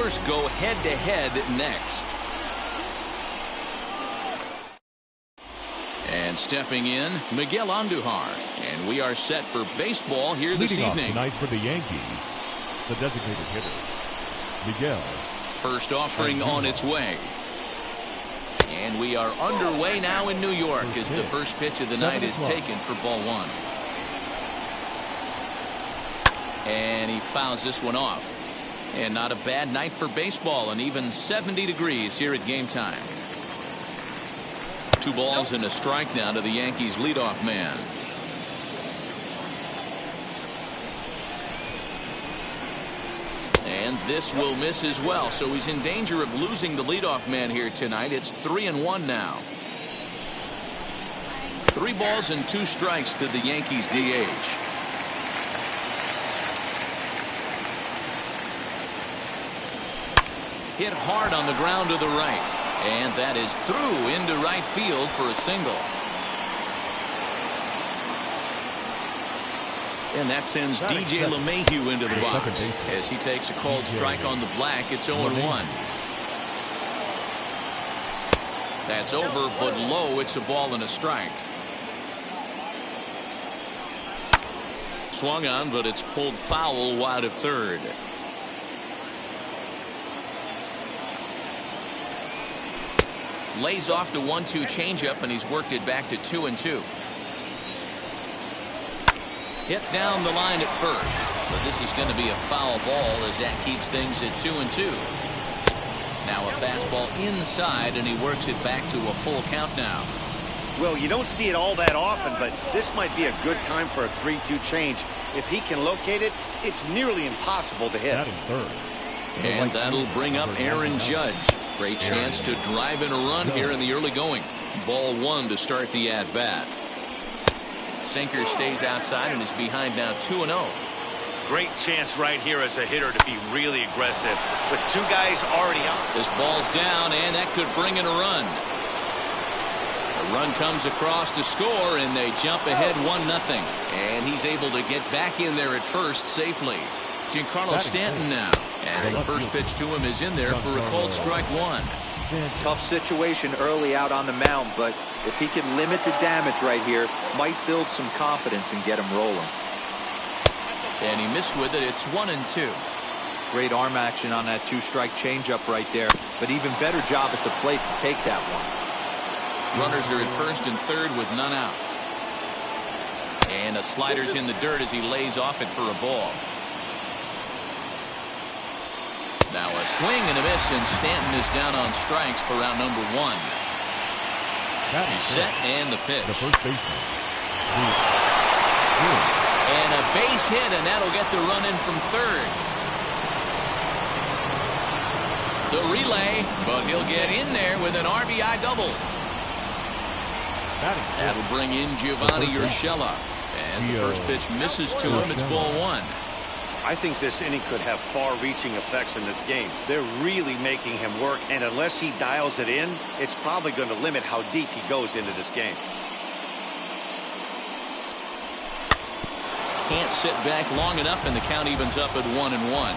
Brewers go head-to-head next. And stepping in, Miguel Andujar. And we are set for baseball here this Leading evening. off tonight for the Yankees, the designated hitter, Miguel. First offering on its way. And we are underway now in New York as the first pitch of the night is taken for ball one. And he fouls this one off. And not a bad night for baseball, and even 70 degrees here at game time. 2 balls and a strike now to the Yankees leadoff man. And this will miss as well, so he's in danger of losing the leadoff man here tonight. It's 3-1 now. 3 balls and 2 strikes to the Yankees DH. Hit hard on the ground to the right. And that is through into right field for a single. And that sends DJ LeMahieu into the box as he takes a called strike on the black. It's 0-1. That's over, but low. It's a ball and a strike. Swung on, but it's pulled foul wide of third. Lays off the 1-2 changeup, and he's worked it back to 2-2. Hit down the line at first, but this is going to be a foul ball as that keeps things at 2-2. Now a fastball inside, and he works it back to a full count now. Well, you don't see it all that often, but this might be a good time for a 3-2 change. If he can locate it, it's nearly impossible to hit. And that'll bring up Aaron Judge. Great chance to drive in a run here in the early going. Ball 1 to start the at-bat. Sinker stays outside and is behind now 2-0. Great chance right here as a hitter to be really aggressive with 2 guys already on. This ball's down, and that could bring in a run. A run comes across to score, and they jump ahead 1-0. And he's able to get back in there at first safely. Giancarlo Stanton now, as the first pitch to him is in there for a called strike 1. Tough situation early out on the mound, but if he can limit the damage right here, might build some confidence and get him rolling. And he missed with it. It's 1-2. Great arm action on that 2-strike changeup right there, but even better job at the plate to take that one. Runners are at first and third with none out. And a slider's in the dirt as he lays off it for a ball. Now a swing and a miss, and Stanton is down on strikes for round number 1. He's set, and the pitch. The first baseman. And a base hit, and that'll get the run in from third. The relay, but he'll get in there with an RBI double. That'll bring in Giovanni Urshela. As the first pitch misses to him, it's ball 1. I think this inning could have far-reaching effects in this game. They're really making him work, and unless he dials it in, it's probably going to limit how deep he goes into this game. Can't sit back long enough, and the count evens up at 1-1.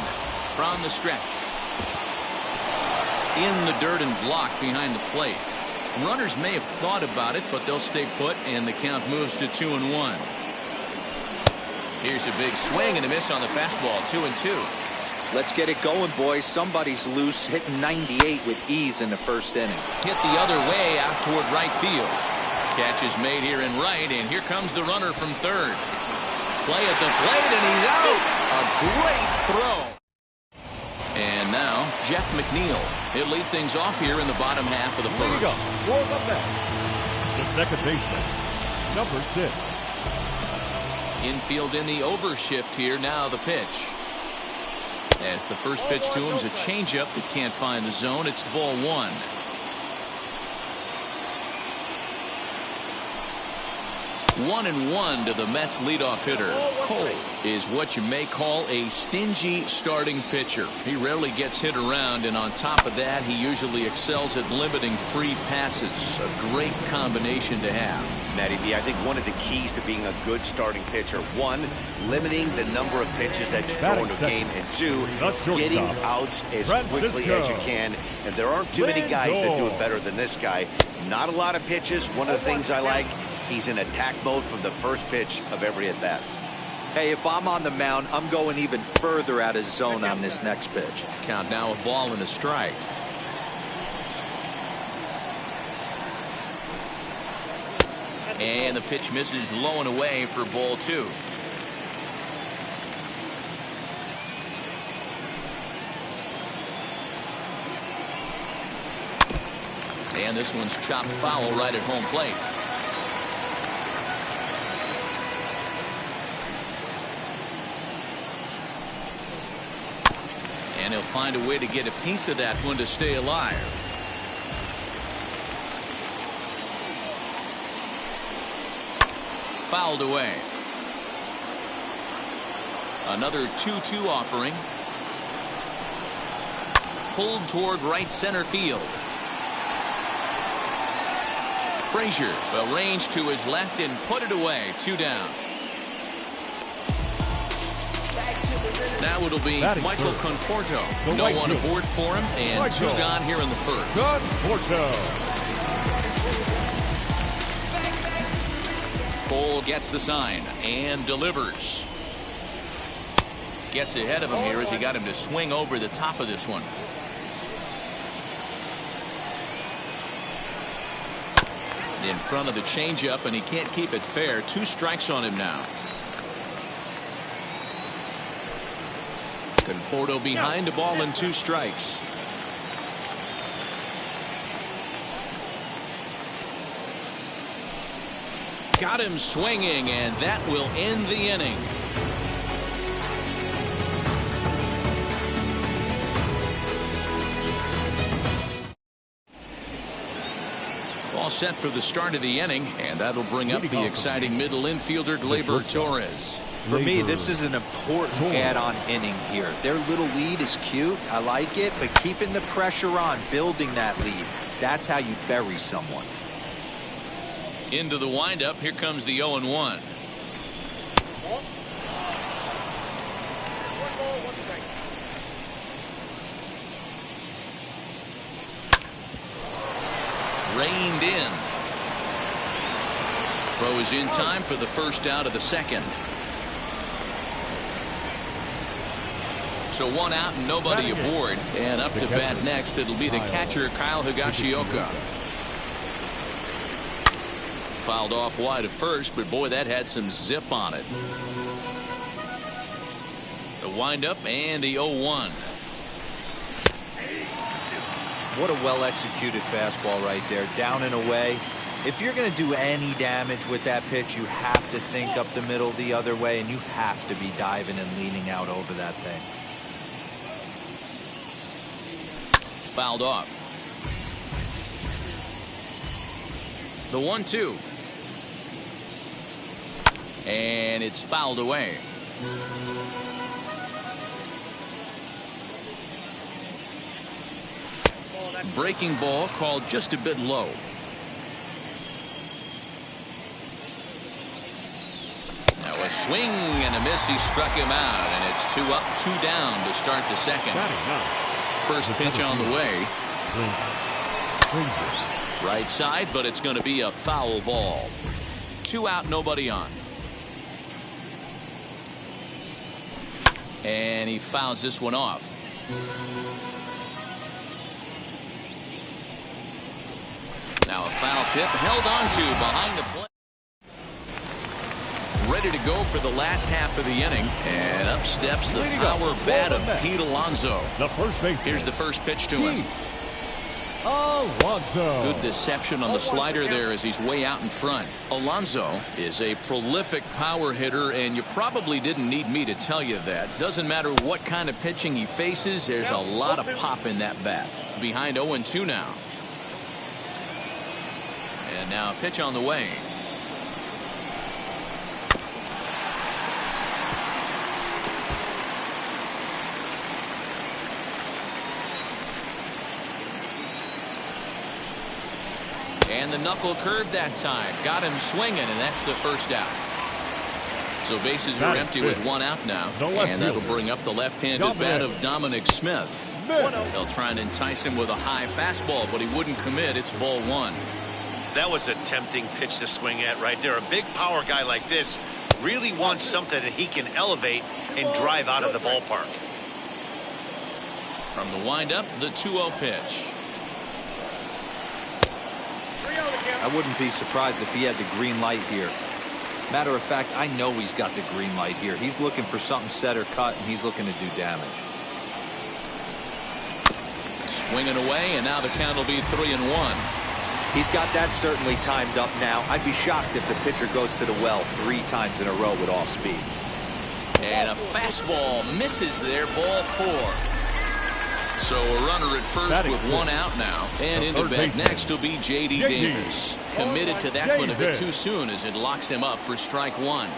From the stretch. In the dirt and blocked behind the plate. Runners may have thought about it, but they'll stay put, and the count moves to 2-1. Here's a big swing and a miss on the fastball, 2-2. Let's get it going, boys. Somebody's loose, hitting 98 with ease in the first inning. Hit the other way out toward right field. Catch is made here in right, and here comes the runner from third. Play at the plate, and he's out. A great throw. And now, Jeff McNeil. He'll lead things off here in the bottom half of the first. The second baseman, number 6. Infield in the overshift here. Now the pitch. As the first pitch to him is a changeup that can't find the zone. It's ball 1. 1-1 to the Mets leadoff hitter. Cole is what you may call a stingy starting pitcher. He rarely gets hit around, and on top of that, he usually excels at limiting free passes. A great combination to have. Matty V, I think one of the keys to being a good starting pitcher, one, limiting the number of pitches that you throw in a game, and two, getting outs as quickly as you can. And there aren't too many guys that do it better than this guy. Not a lot of pitches. One of the things I like, he's in attack mode from the first pitch of every at-bat. Hey, if I'm on the mound, I'm going even further out of zone on this next pitch. Count now, a ball and a strike. And the pitch misses low and away for ball 2. And this one's chopped foul right at home plate. And he'll find a way to get a piece of that one to stay alive. Fouled away. Another 2-2 offering. Pulled toward right center field. Frazier arranged to his left and put it away. 2 down. Now it'll be Michael Conforto. No one aboard for him, and 2 gone here in the first. Conforto. Cole gets the sign and delivers. Gets ahead of him here as he got him to swing over the top of this one. In front of the changeup, and he can't keep it fair. 2 strikes on him now. Conforto behind a ball and 2 strikes. Got him swinging, and that will end the inning. All set for the start of the inning, and that'll bring up the exciting middle infielder Gleyber Torres. For me, this is an important add-on inning here. Their little lead is cute. I like it, but keeping the pressure on, building that lead, that's how you bury someone. Into the windup. Here comes the 0-1. Reined in. Throw is in time for the first out of the second. So 1 out and nobody aboard. And up to bat next, it'll be the catcher, Kyle Higashioka. Fouled off wide at first, but boy, that had some zip on it. The windup and the 0-1. What a well-executed fastball right there, down and away. If you're going to do any damage with that pitch, you have to think up the middle the other way, and you have to be diving and leaning out over that thing. Fouled off. The 1-2. And it's fouled away. Breaking ball called just a bit low. Now a swing and a miss. He struck him out, and it's 2 up, 2 down to start the second. First pitch on the way. Right side, but it's going to be a foul ball. 2 out, nobody on. And he fouls this one off. Now a foul tip held on to behind the plate. Ready to go for the last half of the inning. And up steps the power bat of Pete Alonso. The first base. Here's the first pitch to him. Alonso. Good deception on the slider there as he's way out in front. Alonso is a prolific power hitter, and you probably didn't need me to tell you that. Doesn't matter what kind of pitching he faces, there's a lot of pop in that bat. Behind 0-2 now. And now a pitch on the way. And the knuckle curve that time. Got him swinging, and that's the first out. So bases are empty with one out now. And that'll bring up the left-handed bat of Dominic Smith. They'll try and entice him with a high fastball, but he wouldn't commit. It's ball one. That was a tempting pitch to swing at right there. A big power guy like this really wants something that he can elevate and drive out of the ballpark. From the windup, the 2-0 pitch. I wouldn't be surprised if he had the green light here. Matter of fact, I know he's got the green light here. He's looking for something set or cut, and he's looking to do damage. Swinging away, and now the count will be 3-1. He's got that certainly timed up now. I'd be shocked if the pitcher goes to the well 3 times in a row with off speed. And a fastball misses there, ball 4. So a runner at first with one out now. And into bat next will be J.D. Davis. Committed to that one a bit too soon as it locks him up for strike 1.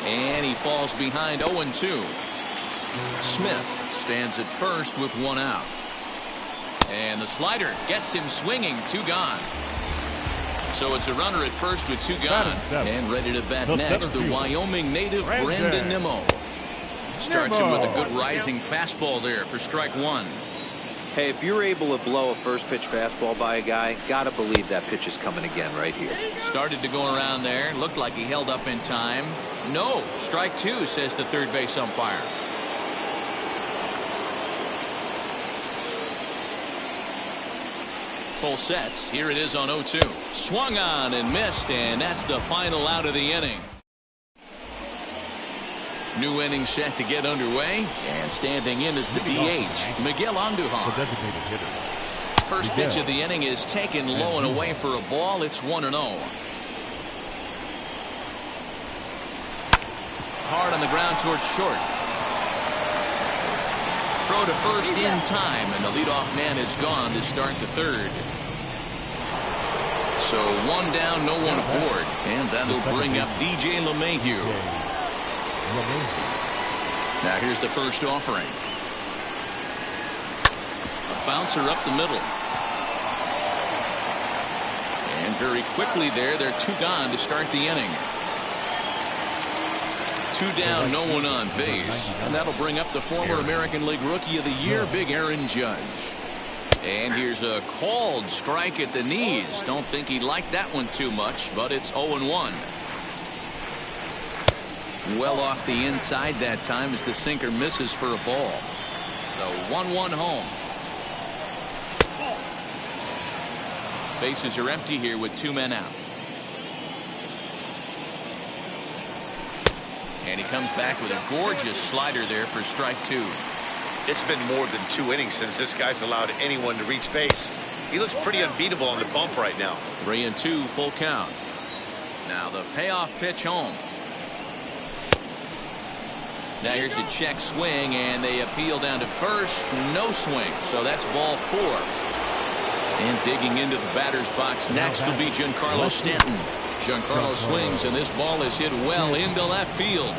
And he falls behind 0-2. Smith stands at first with one out. And the slider gets him swinging, 2 gone. So it's a runner at first with 2 gone. And ready to bat next, the Wyoming native Brandon Nimmo. Starts him with a good rising fastball there for strike 1. Hey, if you're able to blow a first pitch fastball by a guy, gotta believe that pitch is coming again right here. Started to go around there. Looked like he held up in time. No, strike 2, says the third base umpire. Full sets. Here it is on 0-2. Swung on and missed, and that's the final out of the inning. New inning set to get underway, and standing in is the DH, Miguel Andujar. The designated hitter. First pitch of the inning is taken low and away for a ball. It's 1-0. Hard on the ground towards short. Throw to first in time, and the leadoff man is gone to start the third. So 1 down, no one aboard, and that'll bring up DJ LeMahieu. Now here's the first offering. A bouncer up the middle. And very quickly they're 2 gone to start the inning. 2 down, no one on base. And that'll bring up the former American League Rookie of the Year, Big Aaron Judge. And here's a called strike at the knees. Don't think he liked that one too much, but it's 0-1. Well off the inside that time as the sinker misses for a ball. The 1-1 home. Bases are empty here with 2 men out. And he comes back with a gorgeous slider there for strike 2. It's been more than 2 innings since this guy's allowed anyone to reach base. He looks pretty unbeatable on the bump right now. 3-2, full count. Now the payoff pitch home. Now here's a check swing, and they appeal down to first. No swing, so that's ball 4. And digging into the batter's box next will be Giancarlo Stanton. Giancarlo swings, and this ball is hit well into left field.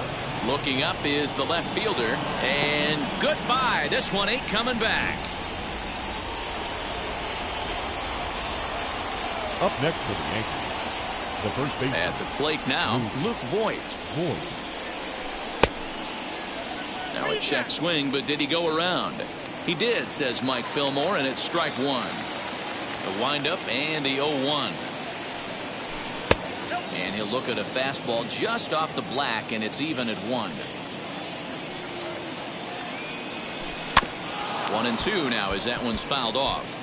Looking up is the left fielder, and goodbye. This one ain't coming back. Up next for the Yankees, the first baseman. At the plate now, Luke Voit. Now a check swing, but did he go around? He did, says Mike Fillmore, and it's strike 1. The windup and the 0-1. And he'll look at a fastball just off the black, and it's even at 1. 1-2 now as that one's fouled off.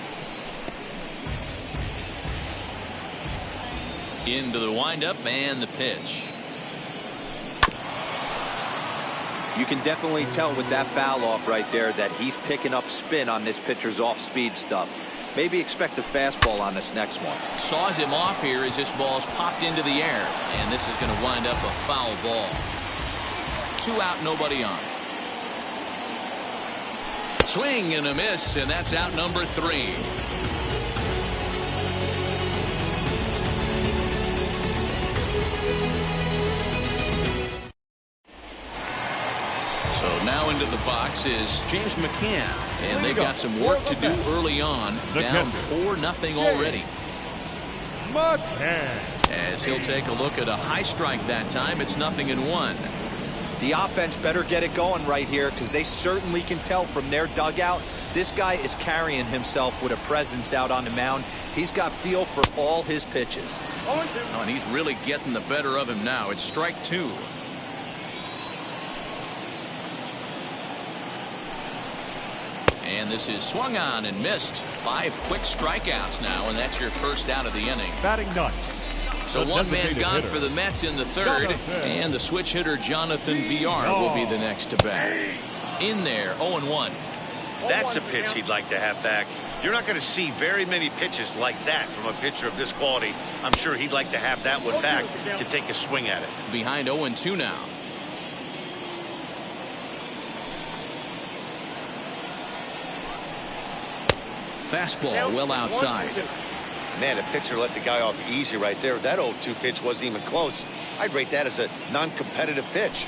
Into the windup and the pitch. You can definitely tell with that foul off right there that he's picking up spin on this pitcher's off-speed stuff. Maybe expect a fastball on this next one. Saws him off here as this ball's popped into the air. And this is going to wind up a foul ball. 2 out, nobody on. Swing and a miss, and that's out number 3. So now into the box is James McCann, and they've got some work to do early on. Down 4-0 already. As he'll take a look at a high strike that time, it's 0-1. The offense better get it going right here, because they certainly can tell from their dugout this guy is carrying himself with a presence out on the mound. He's got feel for all his pitches. Oh, and he's really getting the better of him now. It's strike 2. And this is swung on and missed. 5 quick strikeouts now, and that's your first out of the inning. Batting ninth. So one man gone for the Mets in the third, and the switch hitter Jonathan Villar will be the next to bat. In there, 0-1. That's a pitch he'd like to have back. You're not going to see very many pitches like that from a pitcher of this quality. I'm sure he'd like to have that one back to take a swing at it. Behind 0-2 now. Fastball well outside. Man, a pitcher let the guy off easy right there. That 0-2 pitch wasn't even close. I'd rate that as a non-competitive pitch.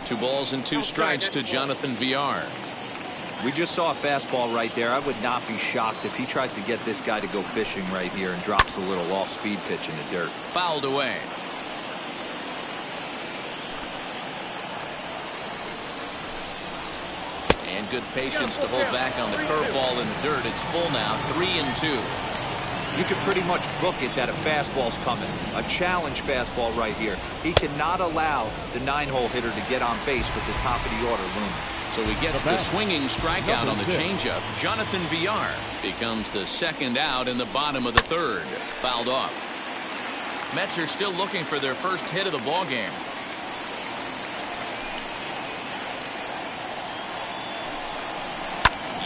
2 balls and 2 strikes to Jonathan Villar. We just saw a fastball right there. I would not be shocked if he tries to get this guy to go fishing right here and drops a little off-speed pitch in the dirt. Fouled away. And good patience to hold back on the curveball in the dirt. It's full now, 3-2. You can pretty much book it that a fastball's coming. A challenge fastball right here. He cannot allow the 9-hole hitter to get on base with the top of the order looming. So he gets the swinging strikeout on the changeup. Jonathan Villar becomes the second out in the bottom of the third. Fouled off. Mets are still looking for their first hit of the ballgame.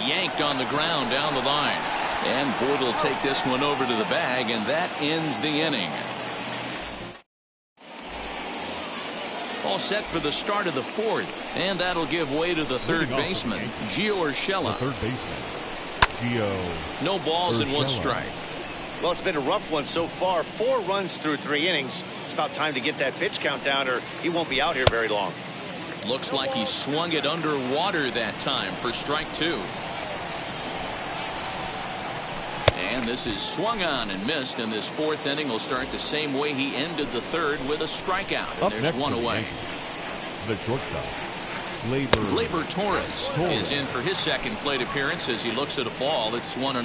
Yanked on the ground down the line. And Voit will take this one over to the bag, and that ends the inning. All set for the start of the fourth, and that'll give way to the third baseman, Gio Urshela. Third baseman, Gio. No balls and 1 strike. Well, it's been a rough one so far. 4 runs through 3 innings. It's about time to get that pitch count down, or he won't be out here very long. Looks like he swung it underwater that time for strike 2. And this is swung on and missed, and this fourth inning will start the same way he ended the third, with a strikeout. And there's one away. The shortstop, Gleyber Torres is in for his second plate appearance as he looks at a ball that's 1-0.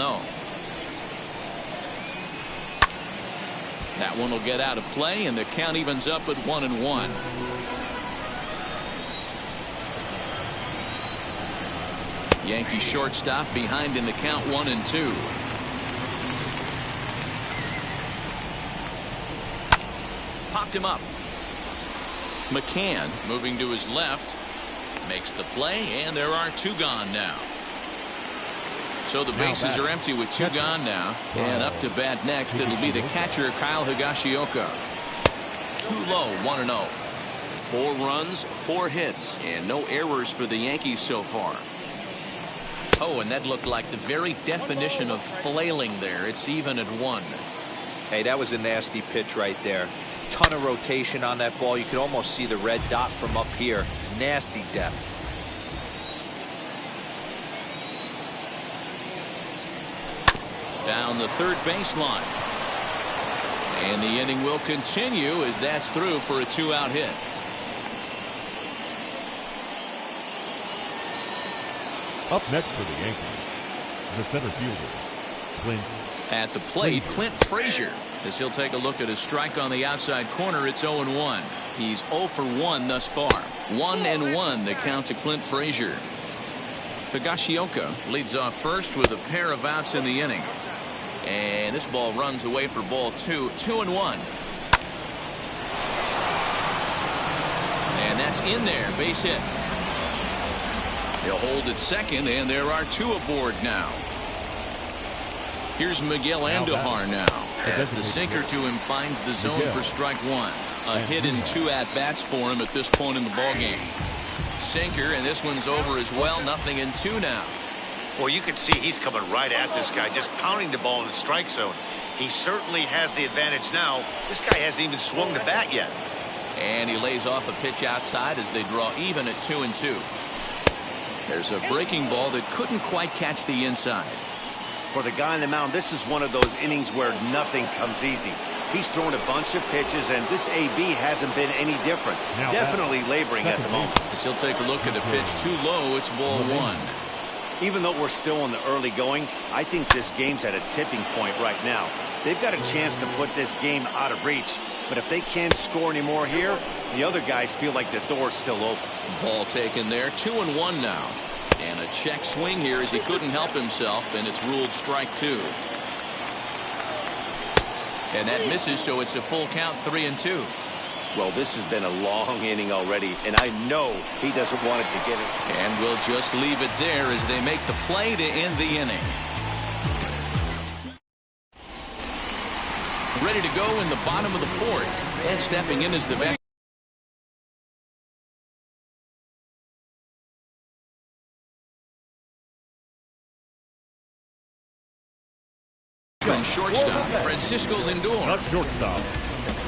That one will get out of play, and the count evens up at 1-1. Yankee shortstop behind in the count, 1-2. Popped him up. McCann moving to his left, makes the play, and there are 2 gone now. So the bases are empty with 2 gone now. And up to bat next, it'll be the catcher, Kyle Higashioka. Too low, 1-0. 4 runs, 4 hits, and no errors for the Yankees so far. Oh, and that looked like the very definition of flailing there. It's even at 1. Hey, that was a nasty pitch right there. Ton of rotation on that ball. You could almost see the red dot from up here. Nasty depth. Down the third baseline. And the inning will continue as that's through for a 2-out hit. Up next for the Yankees, the center fielder, Clint. At the plate, Clint Frazier. As he'll take a look at his strike on the outside corner, it's 0-1. He's 0 for 1 thus far. 1-1 the count to Clint Frazier. Higashioka leads off first with a pair of outs in the inning. And this ball runs away for ball 2. 2-1. And that's in there. Base hit. He'll hold at second, and there are 2 aboard now. Here's Miguel Andujar now, as the sinker to him finds the zone for strike 1. A hit and 2 at-bats for him at this point in the ballgame. Sinker, and this one's over as well. 0-2 now. Well, you can see he's coming right at this guy, just pounding the ball in the strike zone. He certainly has the advantage now. This guy hasn't even swung the bat yet. And he lays off a pitch outside as they draw even at 2-2. There's a breaking ball that couldn't quite catch the inside. For the guy on the mound, this is one of those innings where nothing comes easy. He's thrown a bunch of pitches, and this AB hasn't been any different. Definitely laboring at the moment. As he'll take a look at a pitch too low, it's ball one. Even though we're still in the early going, I think this game's at a tipping point right now. They've got a chance to put this game out of reach, but if they can't score anymore here, the other guys feel like the door's still open. Ball taken there, 2-1 now. And a check swing here as he couldn't help himself, and it's ruled strike two. And that misses, so it's a full count, 3-2. Well, this has been a long inning already, and I know he doesn't want it to get it. And we'll just leave it there as they make the play to end the inning. Ready to go in the bottom of the fourth. And stepping in is the veteran from shortstop, Francisco Lindor. The shortstop,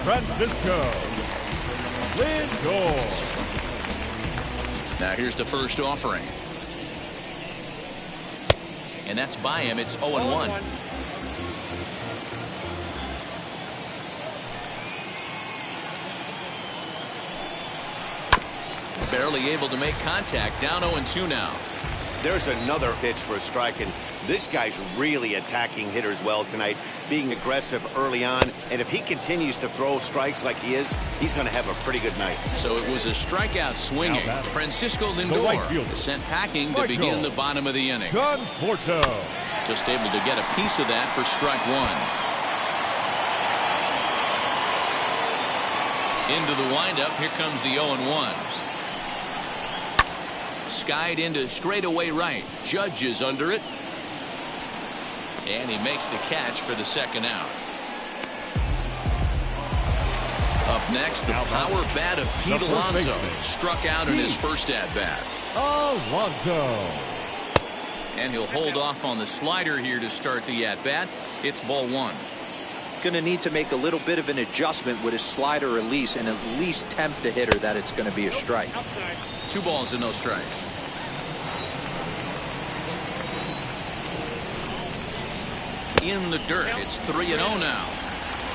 Francisco Lindor. Now here's the first offering. And that's by him. It's 0-1. Barely able to make contact. Down 0-2 now. There's another pitch for a strike, and this guy's really attacking hitters well tonight, being aggressive early on. And if he continues to throw strikes like he is, he's going to have a pretty good night. So it was a strikeout swinging. Francisco Lindor sent packing to begin the bottom of the inning. Conforto. Just able to get a piece of that for strike one. Into the windup. Here comes the 0-1. Skied into straightaway right. Judge is under it. And he makes the catch for the second out. Up next, the power bat of Pete Alonso. Struck out in his first at-bat. Alonso. And he'll hold off on the slider here to start the at-bat. It's ball one. Going to need to make a little bit of an adjustment with his slider release and at least tempt the hitter that it's going to be a strike. 2 balls and no strikes. In the dirt. It's 3-0 now.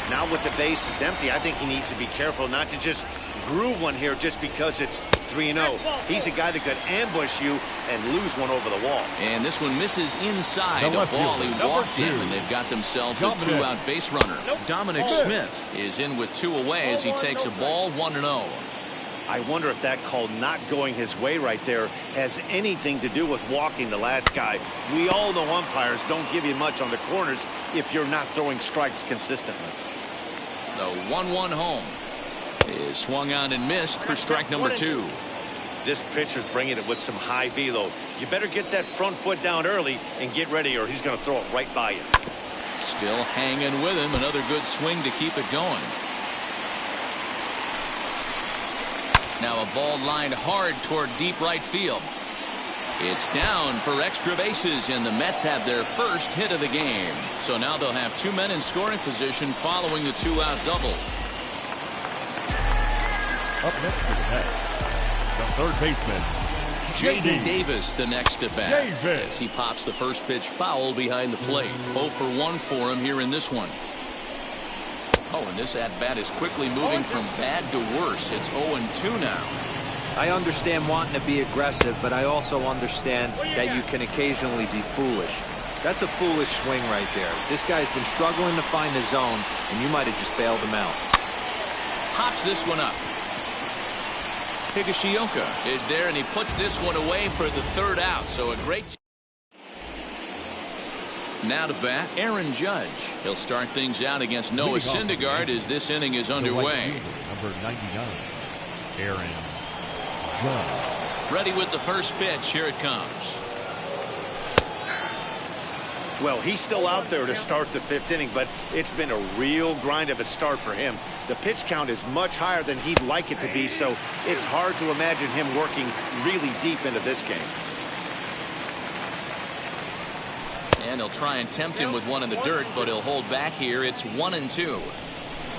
Now with the bases empty, I think he needs to be careful not to just groove one here just because it's 3-0. He's a guy that could ambush you and lose one over the wall. And this one misses inside a ball he walked in, and they've got themselves a 2-out base runner. Dominic Smith is in with 2 away as he takes a ball, 1-0. I wonder if that call not going his way right there has anything to do with walking the last guy. We all know umpires don't give you much on the corners if you're not throwing strikes consistently. The 1-1 home is swung on and missed for strike number 2. This pitcher's bringing it with some high velo. You better get that front foot down early and get ready, or he's going to throw it right by you. Still hanging with him. Another good swing to keep it going. Now a ball lined hard toward deep right field. It's down for extra bases, and the Mets have their first hit of the game. So now they'll have 2 men in scoring position following the 2-out double. Up next for the Mets, the third baseman, J.D. Davis, the next at bat. As he pops the first pitch foul behind the plate. 0 for 1 for him here in this one. Oh, and this at-bat is quickly moving from bad to worse. It's 0-2 now. I understand wanting to be aggressive, but I also understand that you can occasionally be foolish. That's a foolish swing right there. This guy's been struggling to find the zone, and you might have just bailed him out. Pops this one up. Higashioka is there, and he puts this one away for the 3rd out. So a great... Now to bat, Aaron Judge. He'll start things out against Noah Syndergaard as this inning is underway. Number 99, Aaron Judge. Ready with the first pitch. Here it comes. Well, he's still out there to start the 5th inning, but it's been a real grind of a start for him. The pitch count is much higher than he'd like it to be, so it's hard to imagine him working really deep into this game. And he'll try and tempt him with one in the dirt, but he'll hold back here. It's 1-2.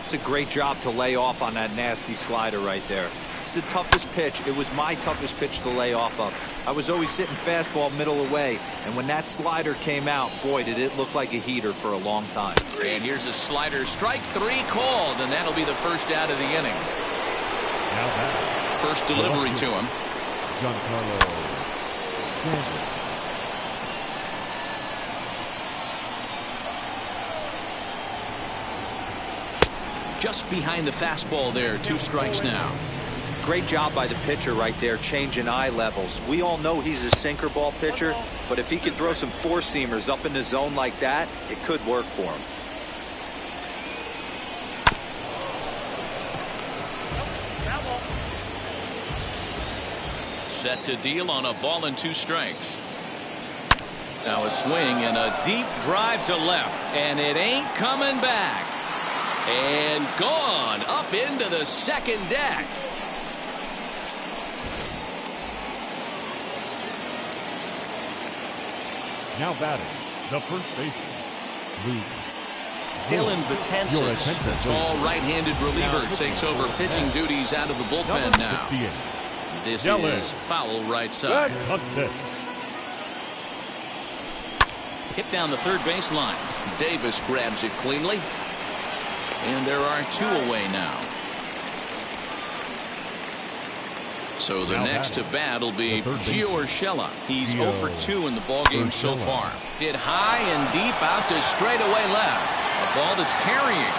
It's a great job to lay off on that nasty slider right there. It's the toughest pitch. It was my toughest pitch to lay off of. I was always sitting fastball middle away, and when that slider came out, boy, did it look like a heater for a long time. And here's a slider, strike 3 called, and that'll be the first out of the inning. Now back. First delivery to him. Giancarlo Stanton. Just behind the fastball there, 2 strikes now. Great job by the pitcher right there, changing eye levels. We all know he's a sinker ball pitcher, but if he could throw some four-seamers up in the zone like that, it could work for him. Set to deal on a ball and 2 strikes. Now a swing and a deep drive to left, and it ain't coming back. And gone up into the second deck. Now batting, the first baseman, Luke Dylan Betances, the tall right-handed reliever, takes over pitching duties out of the bullpen now. This is foul right side. Hit down the third baseline. Davis grabs it cleanly. And there are 2 away now. So the next to bat will be Gio Urshela. He's 0 for 2 in the ballgame so far. Hit high and deep out to straightaway left. A ball that's carrying.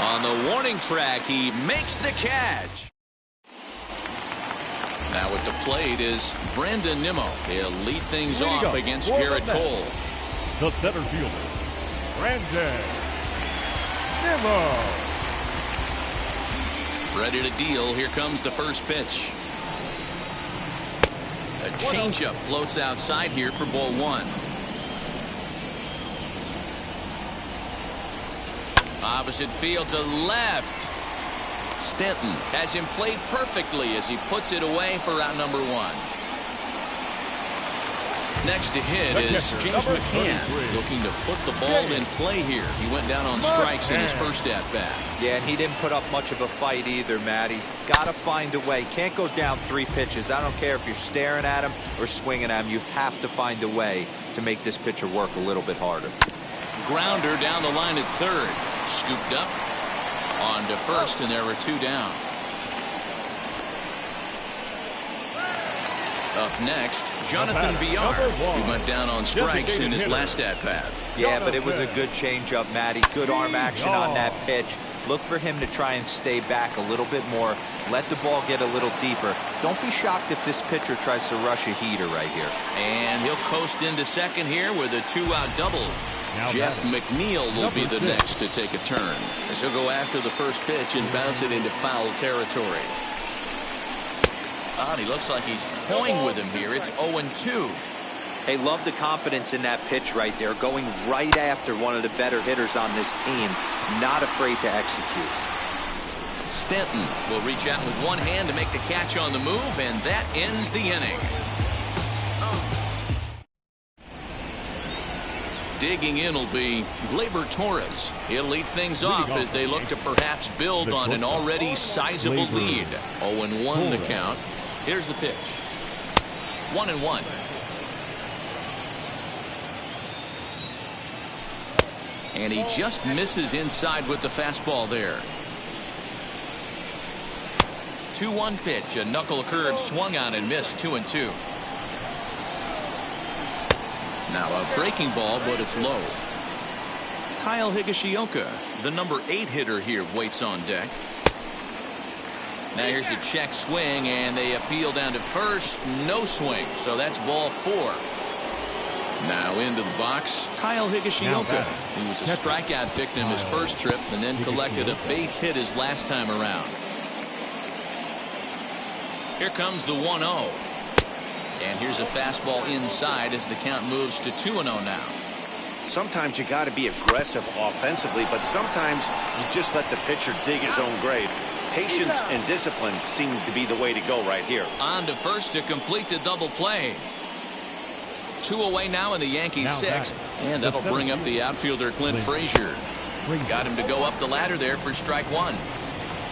On the warning track, he makes the catch. Now at the plate is Brandon Nimmo. He'll lead things off against Garrett Cole. The center fielder, Brandon Nimmo. Ready to deal. Here comes the first pitch. A changeup floats outside here for ball 1. Opposite field to left. Stanton has him played perfectly as he puts it away for out number 1. Next to hit is James McCann, looking to put the ball in play here. He went down on strikes in his first at-bat. Yeah, and he didn't put up much of a fight either, Matty. Got to find a way. Can't go down 3 pitches. I don't care if you're staring at him or swinging at him. You have to find a way to make this pitcher work a little bit harder. Grounder down the line at third. Scooped up. On to first, and there were 2 down. Up next, Jonathan Villar, who went down on strikes in his last at-bat. Yeah, but it was a good changeup, Matty. Good arm action on that pitch. Look for him to try and stay back a little bit more. Let the ball get a little deeper. Don't be shocked if this pitcher tries to rush a heater right here. And he'll coast into second here with a 2-out double. Jeff McNeil will be the next to take a turn, as he'll go after the first pitch and bounce it into foul territory. He looks like he's toying with him here. It's 0-2. Hey, love the confidence in that pitch right there. Going right after one of the better hitters on this team. Not afraid to execute. Stanton will reach out with one hand to make the catch on the move, and that ends the inning. Digging in will be Gleyber Torres. He'll lead things off as they look to perhaps build on an already sizable lead. 0-1 the count. Here's the pitch. 1-1. And he just misses inside with the fastball there. 2-1 pitch. A knuckle curve swung on and missed. 2-2. Now a breaking ball, but it's low. Kyle Higashioka, the number 8 hitter here, waits on deck. Now here's a check swing, and they appeal down to first. No swing, so that's ball 4. Now into the box, Kyle Higashioka. He was a strikeout victim his first trip and then collected a base hit his last time around. Here comes the 1-0. And here's a fastball inside as the count moves to 2-0 now. Sometimes you got to be aggressive offensively, but sometimes you just let the pitcher dig his own grave. Patience and discipline seem to be the way to go right here. On to first to complete the double play. 2 away now in the Yankees' 6th. And that'll bring up the outfielder Clint Frazier. Got him to go up the ladder there for strike 1.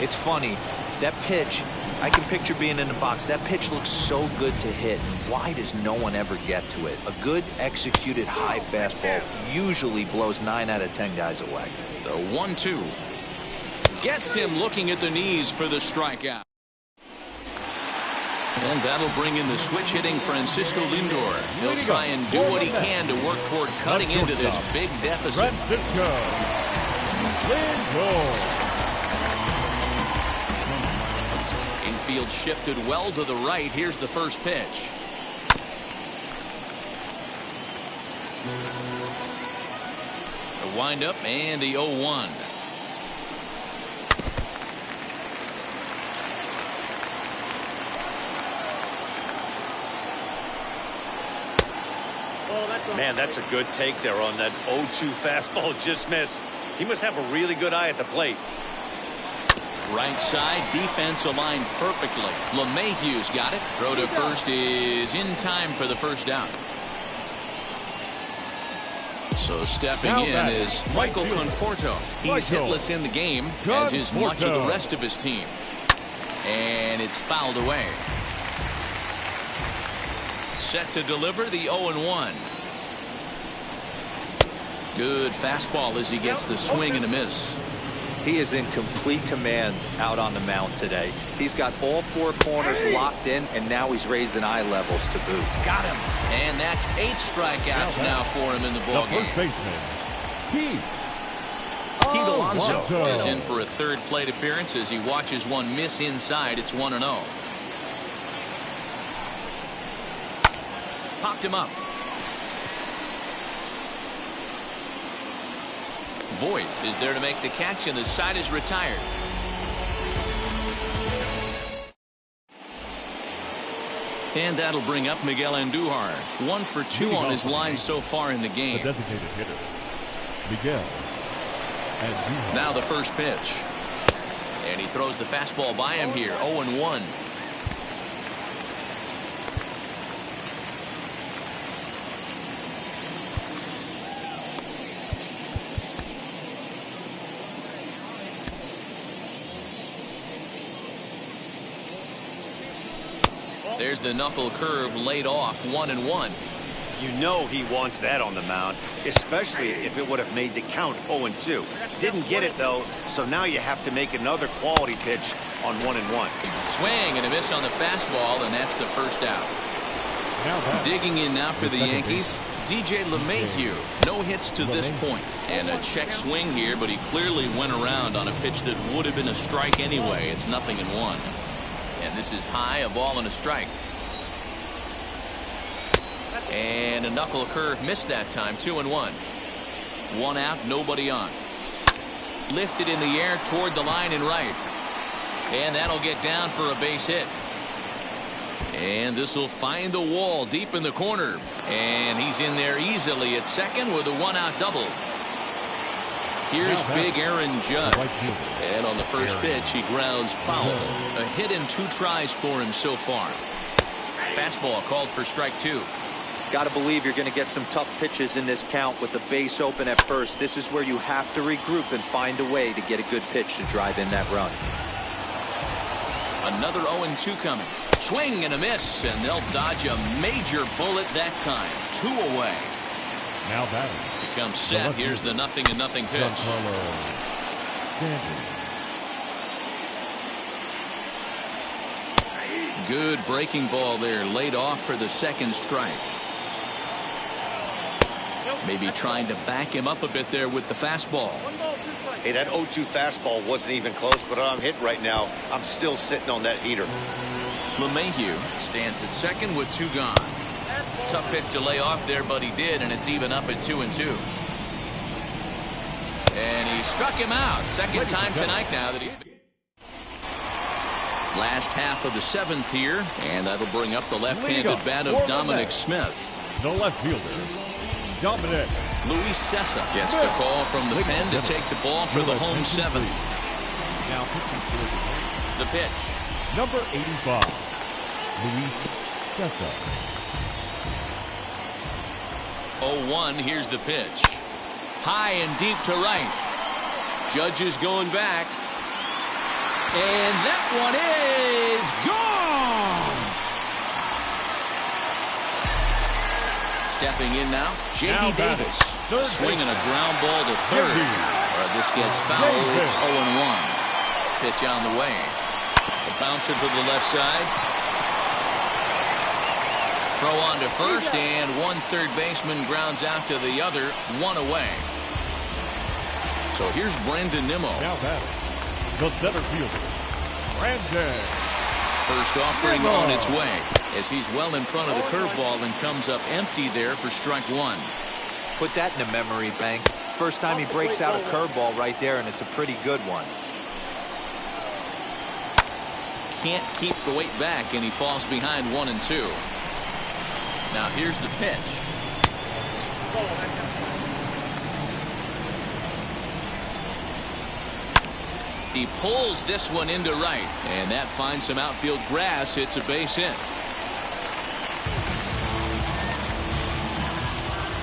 It's funny. That pitch, I can picture being in the box. That pitch looks so good to hit. Why does no one ever get to it? A good executed high fastball usually blows 9 out of 10 guys away. The 1-2 gets him looking at the knees for the strikeout. And that'll bring in the switch hitting Francisco Lindor. He'll try and do what he can to work toward cutting into this big deficit. Francisco Lindor. Infield shifted well to the right. Here's the first pitch. The windup and the 0-1. Man, that's a good take there on that 0-2 fastball. Just missed. He must have a really good eye at the plate. Right side, defense aligned perfectly. LeMahieu's got it. Throw to first is in time for the first out. So stepping in is Michael Conforto. He's hitless in the game, as is much of the rest of his team. And it's fouled away. Set to deliver the 0-1. Good fastball as he gets the swing and a miss. He is in complete command out on the mound today. He's got all 4 corners locked in, and now he's raising eye levels to boot. Got him. And that's 8 strikeouts now for him in the ballgame. First baseman, Pete Alonso is in for a third plate appearance as he watches one miss inside. It's 1-0. Popped him up. Voit is there to make the catch, and the side is retired. And that'll bring up Miguel Andujar. 1 for 2 on his line so far in the game. The designated hitter, Miguel Andujar. Now the first pitch. And he throws the fastball by him here. 0-1. There's the knuckle curve laid off. 1-1. You know he wants that on the mound, especially if it would have made the count 0-2. Didn't get it, though, so now you have to make another quality pitch on 1-1. Swing and a miss on the fastball, and that's the first out. Digging in now for the Yankees, DJ LeMahieu. No hits to this point. And a check swing here, but he clearly went around on a pitch that would have been a strike anyway. It's 0-1. And this is high, a ball and a strike. And a knuckle curve missed that time. 2-1. 1 out, nobody on. Lifted in the air toward the line and right. And that'll get down for a base hit. And this will find the wall deep in the corner. And he's in there easily at second with a 1-out double. Here's big Aaron Judge. And on the first pitch, he grounds foul. A hit in 2 tries for him so far. Fastball called for strike 2. Got to believe you're going to get some tough pitches in this count with the base open at first. This is where you have to regroup and find a way to get a good pitch to drive in that run. Another 0-2 coming. Swing and a miss, and they'll dodge a major bullet that time. 2 away. Now batting. Becomes set. Here's the 0-0 pitch. Good breaking ball there, laid off for the second strike. Maybe trying to back him up a bit there with the fastball. Hey, that 0-2 fastball wasn't even close, but I'm hit right now. I'm still sitting on that heater. LeMahieu stands at second with 2 gone. Tough pitch to lay off there, but he did, and it's even up at 2-2. And he struck him out. Second time tonight now that he's been. Last half of the 7th here, and that'll bring up the left-handed bat of Dominic Smith. The left fielder, Dominic. Luis Cessa gets the call from the pen to take the ball for the home 7th. Now the pitch. Number 85, Luis Cessa. 0-1, here's the pitch. High and deep to right. Judge is going back. And that one is gone. Stepping in now, J.D. Davis. Swinging a ground ball to third. This gets foul. It's 0-1. Pitch on the way. A bouncer to the left side. Throw on to first, and one third baseman grounds out to the other, one away. So here's Brandon Nimmo. Now batting, the center fielder, Brandon. First offering on its way as he's well in front of the curveball and comes up empty there for strike one. Put that in a memory bank. First time he breaks out a curveball right there, and it's a pretty good one. Can't keep the weight back, and he falls behind 1-2. Now here's the pitch. He pulls this one into right, and that finds some outfield grass. It's a base hit.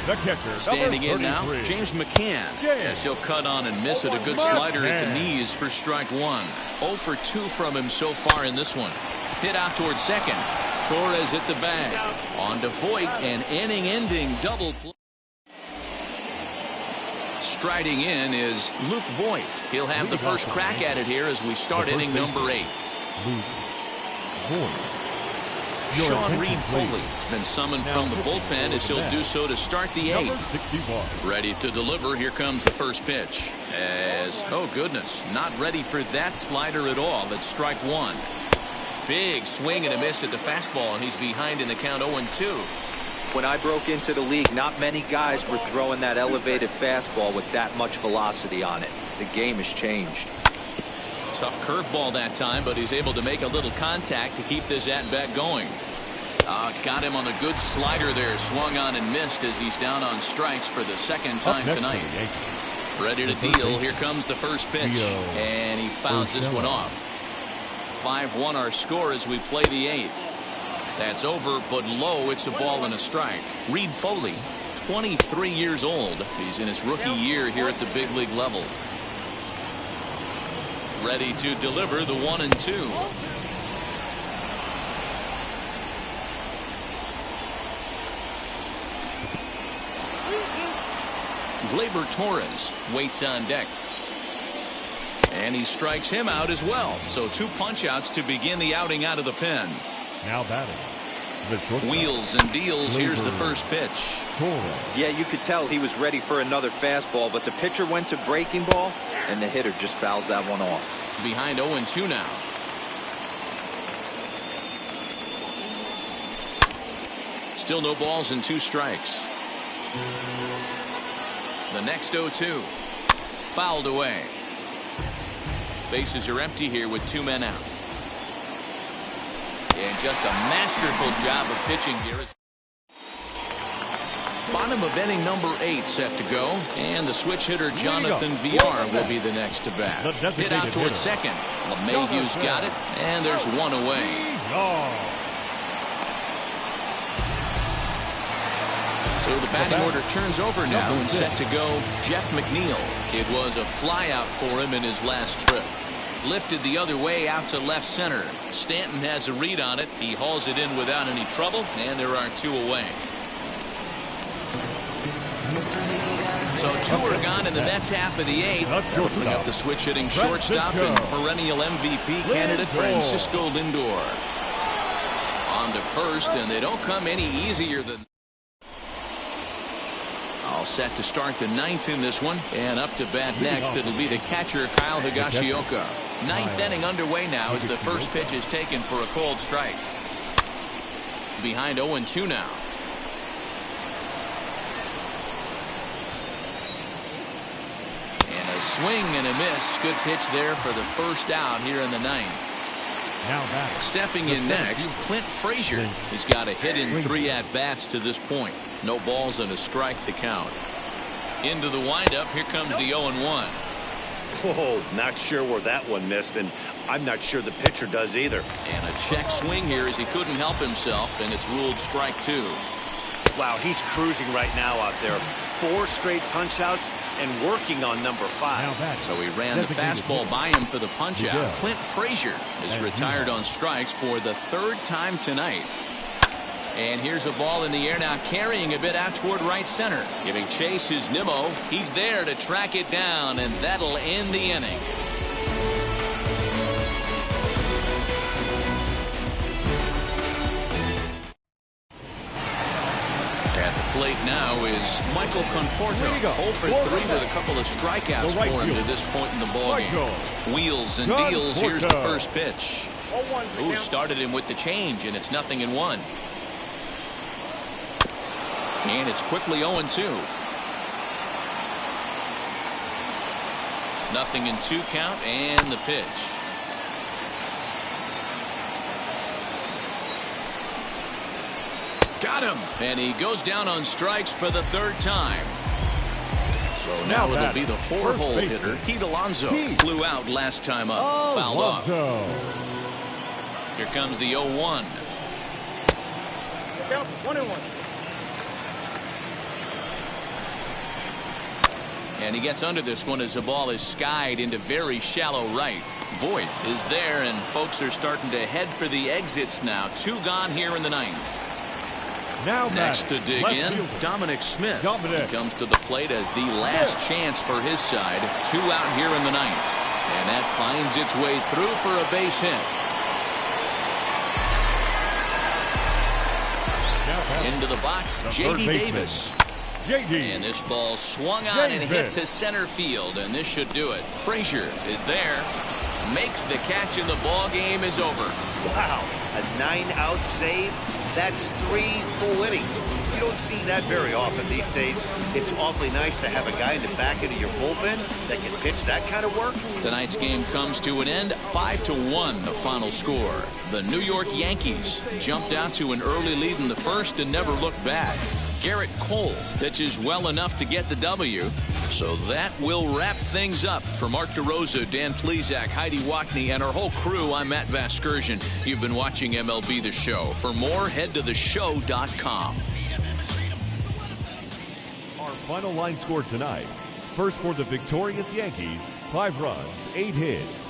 The catcher, standing in now, James McCann, as he'll cut on and miss at a good slider at the knees for strike one. 0 for 2 from him so far in this one. Hit out towards second. Torres at the bag. On to Voit, an inning-ending double play. Striding in is Luke Voit. He'll have the first crack at it here as we start inning number 8. Luke Voit. Sean Reed Foley has been summoned from the bullpen as he'll do so to start the 8th. Ready to deliver. Here comes the first pitch. Oh goodness, not ready for that slider at all. It's strike one. Big swing and a miss at the fastball, and he's behind in the count 0-2. When I broke into the league, not many guys were throwing that elevated fastball with that much velocity on it. The game has changed. Tough curveball that time, but he's able to make a little contact to keep this at-bat going. Got him on a good slider there. Swung on and missed as he's down on strikes for the second time tonight. Ready to deal. Here comes the first pitch. And he fouls this one off. 5-1 our score as we play the 8th. That's over, but low. It's a ball and a strike. Reed Foley, 23 years old. He's in his rookie year here at the big league level. Ready to deliver the 1-2. Gleyber Torres waits on deck. And he strikes him out as well. So 2 punch-outs to begin the outing out of the pen. Now batting. Wheels and deals. Here's the first pitch. Yeah, you could tell he was ready for another fastball, but the pitcher went to breaking ball, and the hitter just fouls that one off. Behind 0-2 now. Still no balls and 2 strikes. The next 0-2. Fouled away. Bases are empty here with 2 men out. And just a masterful job of pitching here. Bottom of inning number 8 set to go. And the switch hitter Jonathan VR will be the next to bat. Hit out towards second. LeMahieu's got it. And there's 1 away. So the batting order turns over now and set to go Jeff McNeil. It was a fly out for him in his last trip. Lifted the other way out to left center. Stanton has a read on it. He hauls it in without any trouble, and there are 2 away. So 2 are gone in the Mets half of the 8th. Opening up the switch hitting shortstop and perennial MVP candidate Francisco Lindor. On to first, and they don't come any easier than. All set to start the 9th in this one, and up to bat next it'll be the catcher Kyle Higashioka. 9th inning underway now as the first pitch is taken for a cold strike. Behind 0-2 now. And a swing and a miss. Good pitch there for the first out here in the 9th. Stepping in next, Clint Frazier. He's got a hit in 3 at-bats to this point. No balls and a strike to count. Into the windup, here comes the 0-1. Whoa, not sure where that one missed, and I'm not sure the pitcher does either. And a check swing here as he couldn't help himself, and it's ruled strike 2. Wow, he's cruising right now out there. 4 straight punch-outs and working on number 5. So he ran the fastball by him for the punch-out. Clint Frazier is retired on strikes for the 3rd time tonight. And here's a ball in the air now, carrying a bit out toward right center. Giving chase is Nimmo. He's there to track it down, and that'll end the inning. At the plate now is Michael Conforto. 0 for 3 with a couple of strikeouts for him to this point in the ballgame. Wheels and deals. Here's the first pitch. Who started him with the change, and it's 0-1. And it's quickly 0-2. 0-2 count, and the pitch. Got him, and he goes down on strikes for the 3rd time. So now it'll be the 4-hole hitter, Pete Alonso. Flew out last time up, fouled off. Here comes the 0-1. Count 1-1. And he gets under this one as the ball is skied into very shallow right. Voit is there, and folks are starting to head for the exits now. 2 gone here in the 9th. Now next to dig in, Dominic Smith. He comes to the plate as the last chance for his side. 2 out here in the 9th. And that finds its way through for a base hit. Into the box, J.D. Davis. And this ball swung on and hit to center field, and this should do it. Frazier is there, makes the catch, and the ball game is over. Wow, a 9-out save. That's 3 full innings. You don't see that very often these days. It's awfully nice to have a guy in the back end of your bullpen that can pitch that kind of work. Tonight's game comes to an end, 5-1 the final score. The New York Yankees jumped out to an early lead in the first and never looked back. Garrett Cole pitches well enough to get the W. So that will wrap things up. For Mark DeRosa, Dan Plesac, Heidi Wackney, and our whole crew, I'm Matt Vasgersian. You've been watching MLB The Show. For more, head to theshow.com. Our final line score tonight. First for the victorious Yankees, 5 runs, 8 hits.